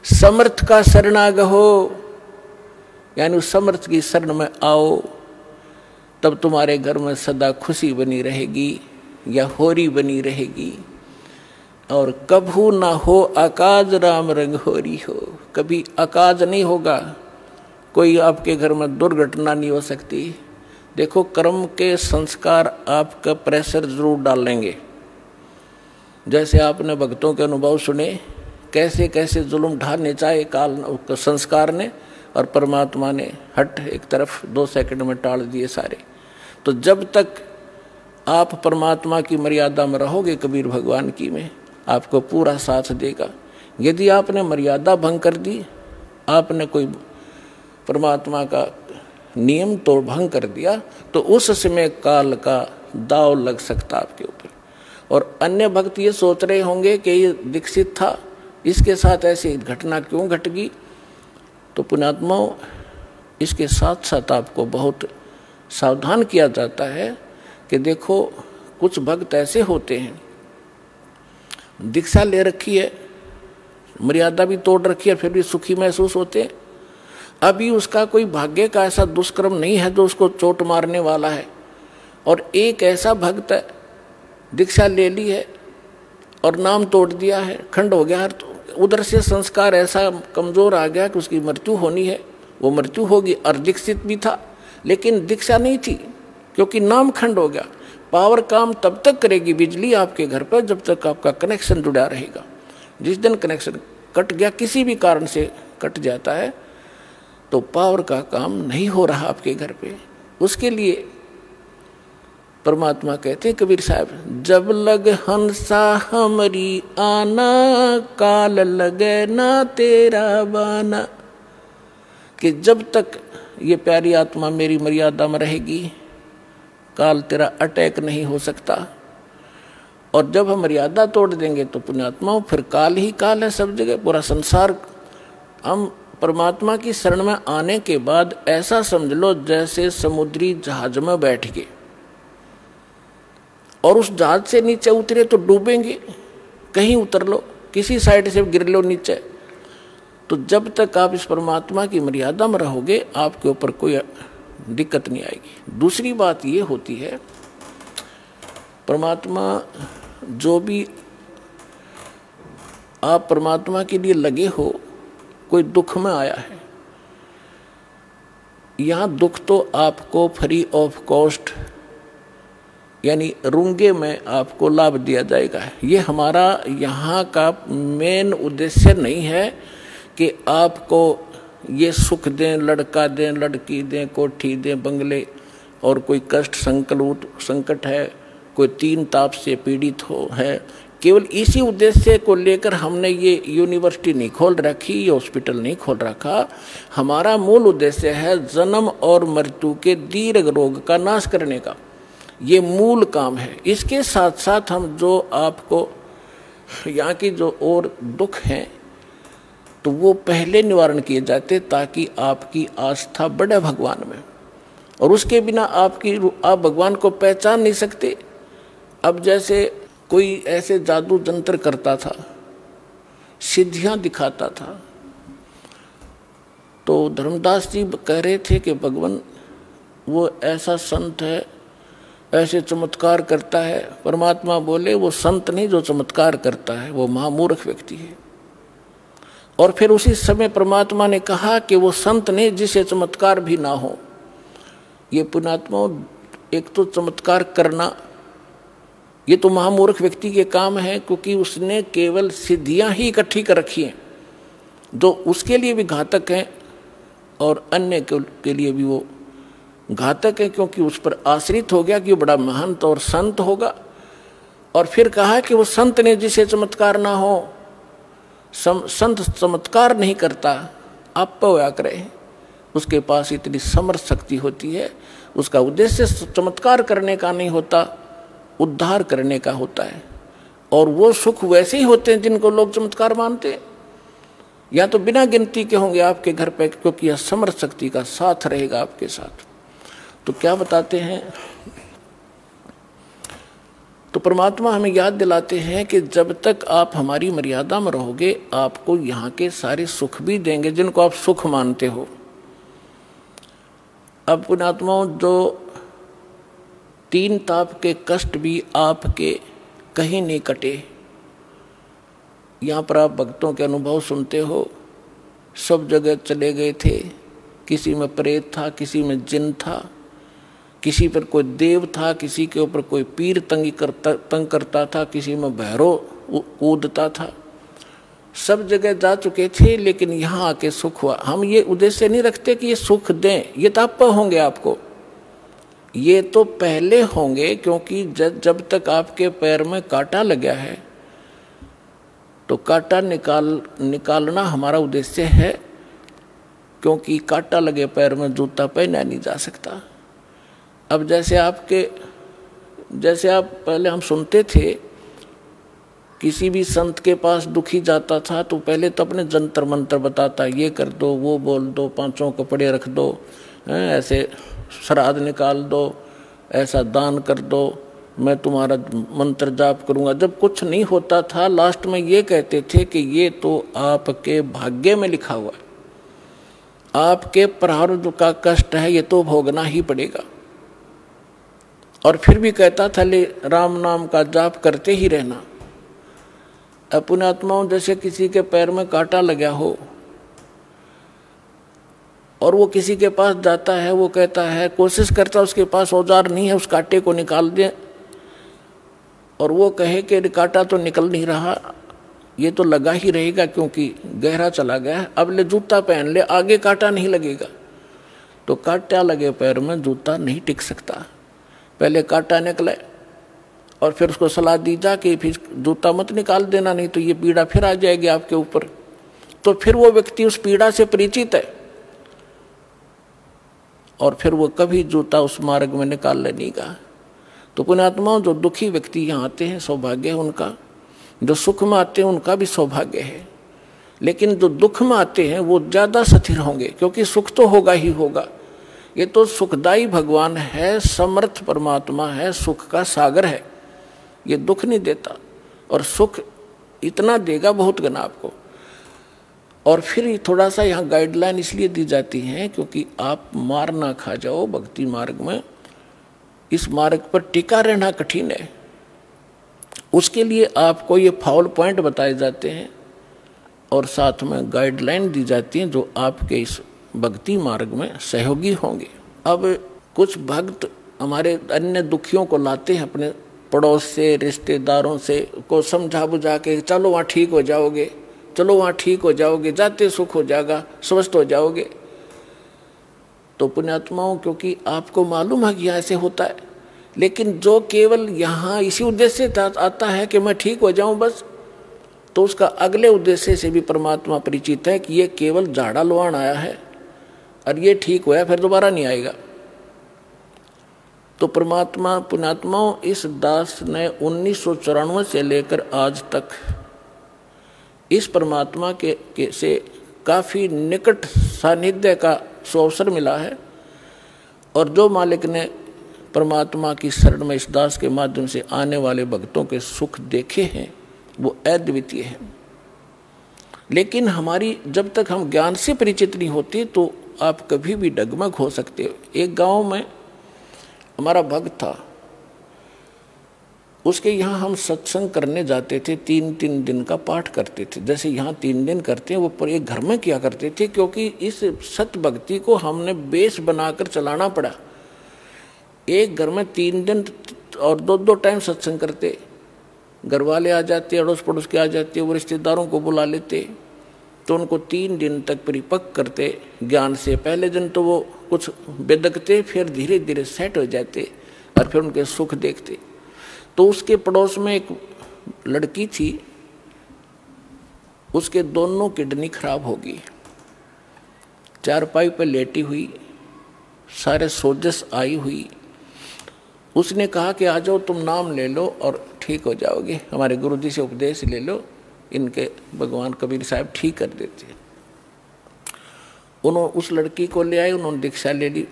समर्थ का शरणागहो, यानी उस समर्थ की शरण में आओ, तब तुम्हारे घर में सदा खुशी बनी रहेगी या होरी बनी रहेगी। और कभू ना हो अकाज राम रंग होरी हो, कभी अकाज नहीं होगा, कोई आपके घर में दुर्घटना नहीं हो सकती। देखो कर्म के संस्कार आपका प्रेशर जरूर डालेंगे। जैसे आपने भक्तों के अनुभव सुने, कैसे कैसे जुल्म ढाने चाहे काल संस्कार ने, और परमात्मा ने हट एक तरफ 2 सेकंड में टाल दिए सारे। तो जब तक आप परमात्मा की मर्यादा में रहोगे, कबीर भगवान की में, आपको पूरा साथ देगा। यदि आपने मर्यादा भंग कर दी, आपने कोई परमात्मा का नियम तो भंग कर दिया, तो उस समय काल का दाव लग सकता आपके ऊपर। और अन्य भक्त ये सोच रहे होंगे कि ये दीक्षित था, इसके साथ ऐसी घटना क्यों घट गई। तो पुण्यात्माओं, इसके साथ साथ आपको बहुत सावधान किया जाता है कि देखो कुछ भक्त ऐसे होते हैं, दीक्षा ले रखी है, मर्यादा भी तोड़ रखी है, फिर भी सुखी महसूस होते हैं। अभी उसका कोई भाग्य का ऐसा दुष्कर्म नहीं है जो उसको चोट मारने वाला है। और एक ऐसा भक्त है, दीक्षा ले ली है और नाम तोड़ दिया है, खंड हो गया है, तो उधर से संस्कार ऐसा कमजोर आ गया कि उसकी मृत्यु होनी है, वो मृत्यु होगी। और दीक्षित भी था लेकिन दीक्षा नहीं थी, क्योंकि नाम खंड हो गया। पावर काम तब तक करेगी बिजली आपके घर पर जब तक आपका कनेक्शन जुड़ा रहेगा। जिस दिन कनेक्शन कट गया, किसी भी कारण से कट जाता है, तो पावर का काम नहीं हो रहा आपके घर पे। उसके लिए परमात्मा कहते हैं कबीर साहब, जब लग हंसा हमरी आना, काल लगे ना तेरा बाना। कि जब तक ये प्यारी आत्मा मेरी मर्यादा में रहेगी, काल तेरा अटैक नहीं हो सकता। और जब हम मर्यादा तोड़ देंगे तो पुण्यात्माओं फिर काल ही काल है सब जगह, पूरा संसार। हम परमात्मा की शरण में आने के बाद ऐसा समझ लो जैसे समुद्री जहाज में बैठ गए और उस जहाज से नीचे उतरे तो डूबेंगे। कहीं उतर लो, किसी साइड से गिर लो नीचे, तो जब तक आप इस परमात्मा की मर्यादा में रहोगे आपके ऊपर कोई दिक्कत नहीं आएगी। दूसरी बात ये होती है, परमात्मा जो भी आप परमात्मा के लिए लगे हो, कोई दुख में आया है, यहाँ दुख तो आपको फ्री ऑफ कॉस्ट यानी रुंगे में आपको लाभ दिया जाएगा। ये हमारा यहाँ का मेन उद्देश्य नहीं है कि आपको ये सुख दें, लड़का दें, लड़की दें, कोठी दें, बंगले, और कोई कष्ट संकट है, कोई 3 ताप से पीड़ित हो है। केवल इसी उद्देश्य को लेकर हमने ये यूनिवर्सिटी नहीं खोल रखी, ये हॉस्पिटल नहीं खोल रखा। हमारा मूल उद्देश्य है जन्म और मृत्यु के दीर्घ रोग का नाश करने का, ये मूल काम है। इसके साथ साथ हम जो आपको यहाँ की जो और दुख हैं तो वो पहले निवारण किए जाते ताकि आपकी आस्था बढ़े भगवान में। और उसके बिना आप भगवान को पहचान नहीं सकते। अब जैसे कोई ऐसे जादू जंत्र करता था, सिद्धियां दिखाता था, तो धर्मदास जी कह रहे थे कि भगवान वो ऐसा संत है, ऐसे चमत्कार करता है। परमात्मा बोले वो संत नहीं जो चमत्कार करता है, वो महामूर्ख व्यक्ति है। और फिर उसी समय परमात्मा ने कहा कि वो संत नहीं जिसे चमत्कार भी ना हो। ये पुण्यात्मा, एक तो चमत्कार करना ये तो महामूर्ख व्यक्ति के काम है, क्योंकि उसने केवल सिद्धियां ही इकट्ठी कर रखी हैं जो उसके लिए भी घातक हैं और अन्य के लिए भी वो घातक है, क्योंकि उस पर आश्रित हो गया कि वो बड़ा महंत और संत होगा। और फिर कहा कि वो संत ने जिसे चमत्कार ना हो, संत चमत्कार नहीं करता, आप होया करे, उसके पास इतनी समर्थ शक्ति होती है, उसका उद्देश्य चमत्कार करने का नहीं होता, उद्धार करने का होता है। और वो सुख वैसे ही होते हैं जिनको लोग चमत्कार मानते हैं। या तो बिना गिनती के होंगे आपके घर पे, क्योंकि यह समर्थ शक्ति का साथ रहेगा आपके साथ। तो क्या बताते हैं, तो परमात्मा हमें याद दिलाते हैं कि जब तक आप हमारी मर्यादा में रहोगे आपको यहाँ के सारे सुख भी देंगे जिनको आप सुख मानते हो। अब पुण्यात्माओं, जो 3 ताप के कष्ट भी आपके कहीं नहीं कटे। यहाँ पर आप भक्तों के अनुभव सुनते हो, सब जगह चले गए थे, किसी में प्रेत था, किसी में जिन था, किसी पर कोई देव था, किसी के ऊपर कोई पीर तंग करता था, किसी में भैरव कूदता था, सब जगह जा चुके थे, लेकिन यहाँ आके सुख हुआ। हम ये उद्देश्य नहीं रखते कि ये सुख दें, ये तब होंगे आपको, ये तो पहले होंगे, क्योंकि जब तक आपके पैर में कांटा लगा है तो कांटा निकालना हमारा उद्देश्य है, क्योंकि कांटा लगे पैर में जूता पहना नहीं जा सकता। अब जैसे आप पहले हम सुनते थे, किसी भी संत के पास दुखी जाता था तो पहले तो अपने जंतर मंत्र बताता, ये कर दो, वो बोल दो, 5 कपड़े रख दो, ऐसे श्राद्ध निकाल दो, ऐसा दान कर दो, मैं तुम्हारा मंत्र जाप करूंगा। जब कुछ नहीं होता था लास्ट में ये कहते थे कि ये तो आपके भाग्य में लिखा हुआ है, आपके प्रारब्ध का कष्ट है, ये तो भोगना ही पड़ेगा। और फिर भी कहता था ले राम नाम का जाप करते ही रहना। पुण्यात्माओं, जैसे किसी के पैर में कांटा लगा हो और वो किसी के पास जाता है, वो कहता है, कोशिश करता है, उसके पास औजार नहीं है उस कांटे को निकाल दे, और वो कहे कि कांटा तो निकल नहीं रहा, ये तो लगा ही रहेगा क्योंकि गहरा चला गया है, अब ले जूता पहन ले, आगे कांटा नहीं लगेगा। तो कांटा लगे पैर में जूता नहीं टिक सकता, पहले कांटा निकले और फिर उसको सलाह दी जा कि फिर जूता मत निकाल देना, नहीं तो ये पीड़ा फिर आ जाएगी आपके ऊपर। तो फिर वो व्यक्ति उस पीड़ा से परिचित है और फिर वो कभी जूता उस मार्ग में निकाल लेगा। तो पुण्यात्माओं, जो दुखी व्यक्ति यहाँ आते हैं सौभाग्य है उनका, जो सुख में आते हैं उनका भी सौभाग्य है, लेकिन जो दुख में आते हैं वो ज़्यादा स्थिर होंगे, क्योंकि सुख तो होगा ही होगा। ये तो सुखदायी भगवान है, समर्थ परमात्मा है, सुख का सागर है, ये दुख नहीं देता, और सुख इतना देगा बहुत गना आपको। और फिर थोड़ा सा यहाँ गाइडलाइन इसलिए दी जाती है क्योंकि आप मार ना खा जाओ भक्ति मार्ग में, इस मार्ग पर टिका रहना कठिन है। उसके लिए आपको ये फाउल पॉइंट बताए जाते हैं और साथ में गाइडलाइन दी जाती हैं जो आपके इस भक्ति मार्ग में सहयोगी होंगे। अब कुछ भक्त हमारे अन्य दुखियों को लाते हैं अपने पड़ोस से, रिश्तेदारों से, को समझा बुझा के, चलो वहाँ ठीक हो जाओगे, चलो वहाँ ठीक हो जाओगे, जाते सुख हो जाएगा, स्वस्थ हो जाओगे। तो पुण्यात्माओं, क्योंकि आपको मालूम है कि यहाँ ऐसे होता है, लेकिन जो केवल यहाँ इसी उद्देश्य से आता है कि मैं ठीक हो जाऊं बस, तो उसका अगले उद्देश्य से भी परमात्मा परिचित है कि ये केवल झाड़ा लुहान आया है और ये ठीक होया फिर दोबारा नहीं आएगा। तो परमात्मा पुण्यात्माओं, इस दास ने 1994 से लेकर आज तक इस परमात्मा के से काफ़ी निकट सानिध्य का अवसर मिला है, और जो मालिक ने परमात्मा की शरण में इस दास के माध्यम से आने वाले भक्तों के सुख देखे हैं वो अद्वितीय है। लेकिन हमारी जब तक हम ज्ञान से परिचित नहीं होते तो आप कभी भी डगमग हो सकते हो। एक गांव में हमारा भक्त था, उसके यहाँ हम सत्संग करने जाते थे, 3-3 दिन का पाठ करते थे, जैसे यहाँ 3 दिन करते हैं वो पर एक घर में किया करते थे, क्योंकि इस सत भक्ति को हमने बेस बनाकर चलाना पड़ा। एक घर में 3 दिन और 2-2 टाइम सत्संग करते, घर वाले आ जाते, अड़ोस पड़ोस के आ जाते, वो रिश्तेदारों को बुला लेते, तो उनको 3 दिन तक परिपक्व करते ज्ञान से। पहले दिन तो वो कुछ बेदकते, फिर धीरे धीरे सेट हो जाते और फिर उनके सुख देखते। तो उसके पड़ोस में एक लड़की थी, उसके दोनों किडनी खराब हो गई, चारपाई पर लेटी हुई, सारे सोजस आई हुई। उसने कहा कि आ जाओ, तुम नाम ले लो और ठीक हो जाओगे, हमारे गुरुजी से उपदेश ले लो, इनके भगवान कबीर साहब ठीक कर देते हैं। उन्होंने उस लड़की को ले आए, उन्होंने दीक्षा ले ली।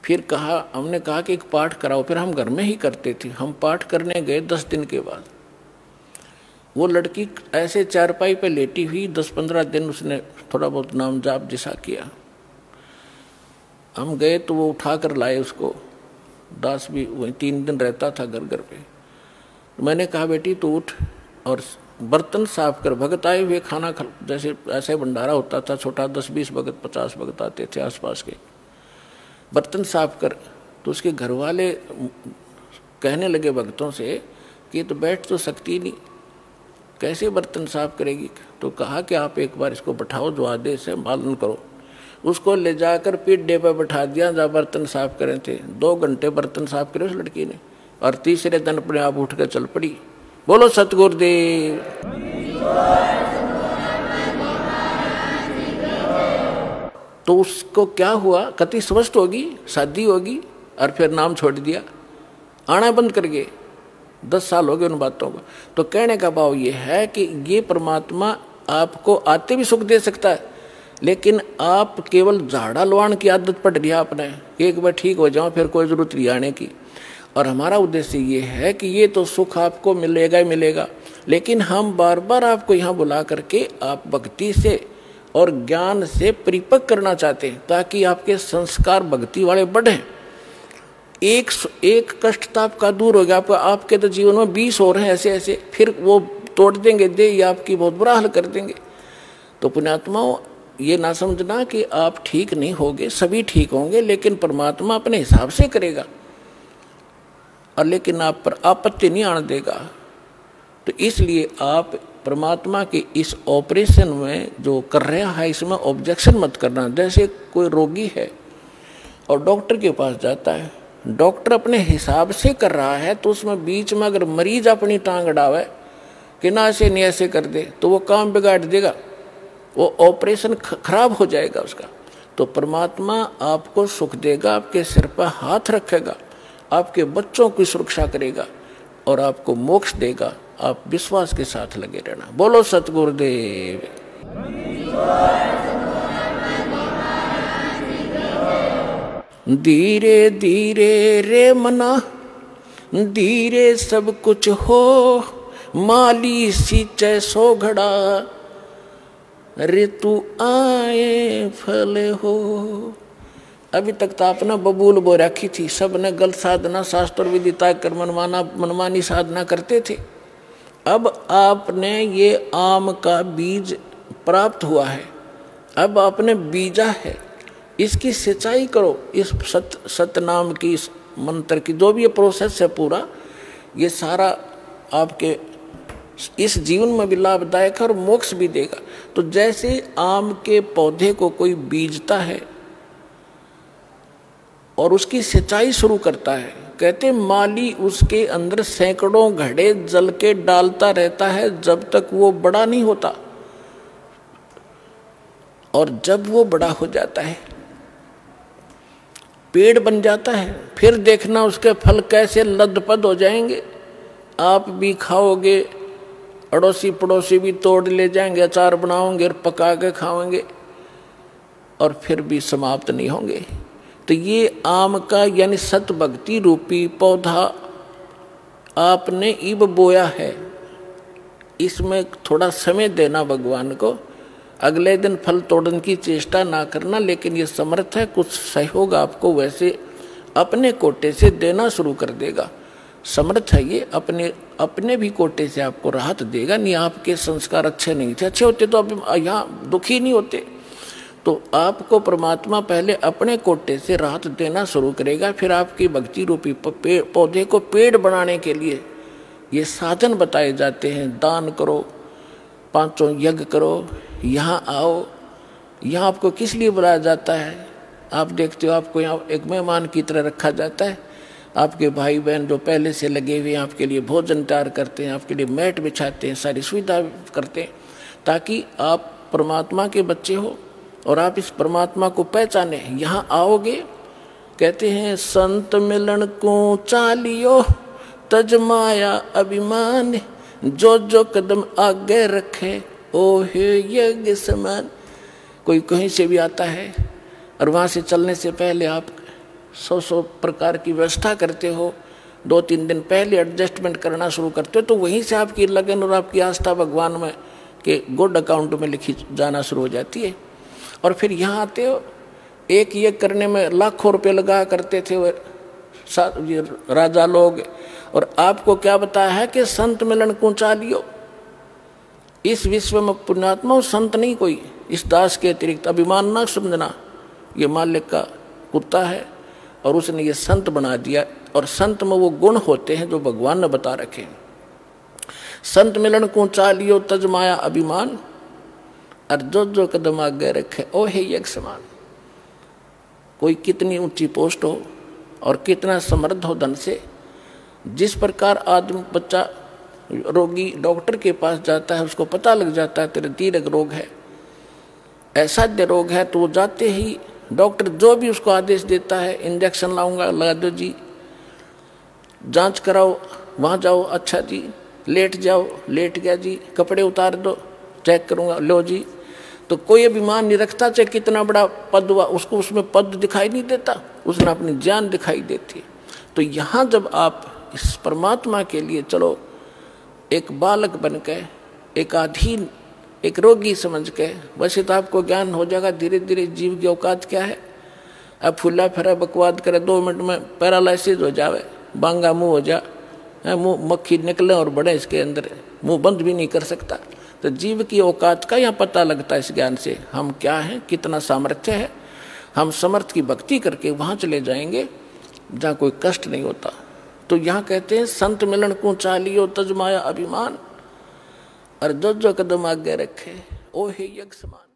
फिर कहा, हमने कहा कि एक पाठ कराओ। फिर हम घर में ही करते थे। हम पाठ करने गए 10 दिन के बाद। वो लड़की ऐसे चारपाई पे लेटी हुई, 10-15 दिन उसने थोड़ा बहुत नाम जाप जैसा किया। हम गए तो वो उठा कर लाए उसको। दास भी वही 3 दिन रहता था घर घर पे। तो मैंने कहा, बेटी तू उठ और बर्तन साफ कर। भगत आए हुए खाना खा, जैसे ऐसे भंडारा होता था छोटा, 10-20 भगत 50 भगत आते थे आसपास के। बर्तन साफ कर। तो उसके घर वाले कहने लगे भक्तों से कि ये तो बैठ तो सकती नहीं, कैसे बर्तन साफ करेगी। तो कहा कि आप एक बार इसको बैठाओ, जो आदेश है पालन करो। उसको ले जाकर पीढ़े पर बैठा दिया, जहाँ बर्तन साफ करे थे। 2 घंटे बर्तन साफ करे उस लड़की ने, और तीसरे दिन अपने आप उठ कर चल पड़ी। बोलो सतगुरुदेव। तो उसको क्या हुआ, कति स्वस्थ होगी, शादी होगी, और फिर नाम छोड़ दिया, आना बंद कर गए। 10 साल हो गए उन बातों को। तो कहने का भाव ये है कि ये परमात्मा आपको आते भी सुख दे सकता है, लेकिन आप केवल झाड़ा लवाण की आदत पड़ रही है आपने, एक बार ठीक हो जाओ फिर कोई जरूरत नहीं आने की। और हमारा उद्देश्य ये है कि ये तो सुख आपको मिलेगा ही मिलेगा, लेकिन हम बार बार आपको यहाँ बुला करके आप भक्ति से और ज्ञान से परिपक्व करना चाहते हैं, ताकि आपके संस्कार भक्ति वाले बढ़ें। एक कष्ट तो आपका दूर हो गया, आपके तो जीवन में 20 और हैं ऐसे ऐसे, फिर वो तोड़ देंगे दे, या आपकी बहुत बुरा हाल कर देंगे। तो पुण्यात्माओं, ये ना समझना कि आप ठीक नहीं होगे, सभी ठीक होंगे, लेकिन परमात्मा अपने हिसाब से करेगा, और लेकिन आप पर आपत्ति नहीं आने देगा। तो इसलिए आप परमात्मा के इस ऑपरेशन में जो कर रहा है, इसमें ऑब्जेक्शन मत करना। जैसे कोई रोगी है और डॉक्टर के पास जाता है, डॉक्टर अपने हिसाब से कर रहा है, तो उसमें बीच में अगर मरीज अपनी टांग अड़ावे कि ना ऐसे नहीं ऐसे कर दे, तो वो काम बिगाड़ देगा, वो ऑपरेशन खराब हो जाएगा उसका। तो परमात्मा आपको सुख देगा, आपके सिर पर हाथ रखेगा, आपके बच्चों की सुरक्षा करेगा और आपको मोक्ष देगा। आप विश्वास के साथ लगे रहना। बोलो सतगुरुदेव। धीरे धीरे रे मना, धीरे सब कुछ हो, माली सींचे सो घड़ा, ऋतु आए फल हो। अभी तक तो आपने बबूल बो रखी थी, सब ने गलत साधना शास्त्र विधि तय कर मनमानी साधना करते थे। अब आपने ये आम का बीज प्राप्त हुआ है, अब आपने बीजा है, इसकी सिंचाई करो। इस सतनाम की, इस मंत्र की, जो भी ये प्रोसेस है पूरा, ये सारा आपके इस जीवन में भी लाभदायक है और मोक्ष भी देगा। तो जैसे आम के पौधे को कोई बीजता है और उसकी सिंचाई शुरू करता है, कहते माली उसके अंदर सैकड़ों घड़े जल के डालता रहता है जब तक वो बड़ा नहीं होता, और जब वो बड़ा हो जाता है, पेड़ बन जाता है, फिर देखना उसके फल कैसे लदपद हो जाएंगे। आप भी खाओगे, अड़ोसी पड़ोसी भी तोड़ ले जाएंगे, अचार बनाओगे और पका के खाओगे, और फिर भी समाप्त नहीं होंगे। तो ये आम का यानी सत भक्ति रूपी पौधा आपने इब बोया है, इसमें थोड़ा समय देना भगवान को। अगले दिन फल तोड़ने की चेष्टा ना करना, लेकिन ये समर्थ है, कुछ सहयोग आपको वैसे अपने कोटे से देना शुरू कर देगा। समर्थ है ये, अपने भी कोटे से आपको राहत देगा। नहीं आपके संस्कार अच्छे नहीं थे, अच्छे होते तो अब यहाँ दुखी नहीं होते। तो आपको परमात्मा पहले अपने कोटे से राहत देना शुरू करेगा, फिर आपकी भक्ति रूपी पौधे को पेड़ बनाने के लिए ये साधन बताए जाते हैं। दान करो, 5 यज्ञ करो, यहाँ आओ। यहाँ आपको किस लिए बुलाया जाता है? आप देखते हो आपको यहाँ एक मेहमान की तरह रखा जाता है। आपके भाई बहन जो पहले से लगे हुए हैं आपके लिए भोजन तैयार करते हैं, आपके लिए मैट बिछाते हैं, सारी सुविधा करते हैं, ताकि आप परमात्मा के बच्चे हो और आप इस परमात्मा को पहचाने। यहाँ आओगे, कहते हैं संत मिलन को चालियो, तज माया अभिमान, जो जो कदम आगे रखे ओहे यज्ञ समान। कोई कहीं से भी आता है और वहाँ से चलने से पहले आप 100 प्रकार की व्यवस्था करते हो, 2-3 दिन पहले एडजस्टमेंट करना शुरू करते हो, तो वहीं से आपकी लगन और आपकी आस्था भगवान में के गुड अकाउंट में लिखी जाना शुरू हो जाती है। और फिर यहाँ आते हो, एक ये करने में लाखों रुपए लगा करते थे वो राजा लोग, और आपको क्या बताया है कि संत मिलन को चालियो। इस विश्व में पुण्यात्मा संत नहीं कोई, इस दास के अतिरिक्त। अभिमान ना समझना, ये मालिक का कुत्ता है और उसने ये संत बना दिया। और संत में वो गुण होते हैं जो भगवान ने बता रखे। संत मिलन को चालियो तज माया अभिमान, और जो कदम आगे रखे ओ है एक समान। कोई कितनी ऊंची पोस्ट हो और कितना समृद्ध हो धन से, जिस प्रकार आदमी बच्चा रोगी डॉक्टर के पास जाता है, उसको पता लग जाता है तेरे दीर्घ रोग है, असाध्य रोग है, तो वो जाते ही डॉक्टर जो भी उसको आदेश देता है, इंजेक्शन लाऊंगा लगा दो जी, जांच कराओ वहाँ जाओ, अच्छा जी, लेट जाओ, लेट गया जी, कपड़े उतार दो, चेक करूंगा, लो जी। तो कोई अभिमान नहीं रखता, चाहे कितना बड़ा पद हुआ, उसको उसमें पद दिखाई नहीं देता, उसमें अपनी जान दिखाई देती है। तो यहाँ जब आप इस परमात्मा के लिए चलो, एक बालक बन के, एक अधीन, एक रोगी समझ के, वैसे तो आपको ज्ञान हो जाएगा धीरे धीरे जीव की औकात क्या है। अब फुला फिरा बकवाद करे, 2 मिनट में पैरालिसिस हो जावे, बांगा मुंह हो जा, मुंह मक्खी निकले और बड़े इसके अंदर, मुंह बंद भी नहीं कर सकता। तो जीव की औकात का यहाँ पता लगता है इस ज्ञान से, हम क्या हैं, कितना सामर्थ्य है। हम समर्थ की भक्ति करके वहाँ चले जाएंगे जहाँ कोई कष्ट नहीं होता। तो यहाँ कहते हैं संत मिलन को चालियो तज माया अभिमान, और जो कदम आगे रखे ओ है यज्ञ समान।